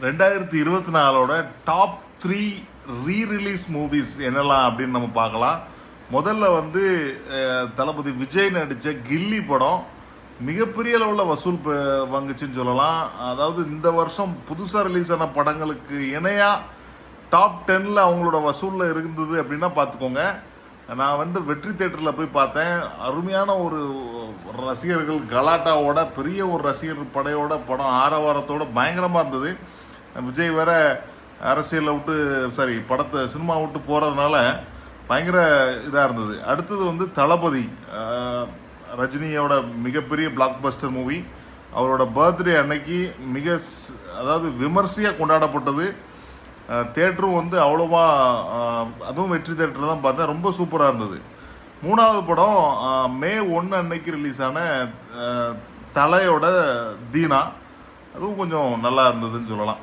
2024 top 3 re-release movies என்னெல்லாம் அப்படின்னு நம்ம பார்க்கலாம். முதல்ல வந்து தளபதி விஜய் நடித்த கில்லி படம் மிகப்பெரிய அளவில் வசூல் வாங்குச்சுன்னு சொல்லலாம். அதாவது இந்த வருஷம் புதுசாக ரிலீஸ் ஆன படங்களுக்கு இணையாக டாப் 10ல் அவங்களோட வசூலில் இருந்தது அப்படின்னா பார்த்துக்கோங்க. நான் வந்து வெற்றி தேட்டரில் போய் பார்த்தேன். அருமையான ஒரு ரசிகர்கள் கலாட்டாவோட, பெரிய ஒரு ரசிகர் படையோட, படம் ஆரவாரத்தோட பயங்கரமாக இருந்தது. விஜய் வேற அரசியலை விட்டு படத்தை சினிமா விட்டு போகிறதுனால பயங்கர இதாக இருந்தது. அடுத்தது வந்து தளபதி ரஜினியோட மிகப்பெரிய பிளாக் பஸ்டர் மூவி. அவரோட பர்த்டே அன்னைக்கு அதாவது விமர்சையாக கொண்டாடப்பட்டது. தேட்டரும் வந்து அவ்வளோவா, அதுவும் வெற்றி தேட்டரில் தான் பார்த்தேன். ரொம்ப சூப்பராக இருந்தது. மூணாவது படம் மே 1 அன்னைக்கு ரிலீஸ் ஆன தலையோட தீனா. அதுவும் கொஞ்சம் நல்லா இருந்ததுன்னு சொல்லலாம்.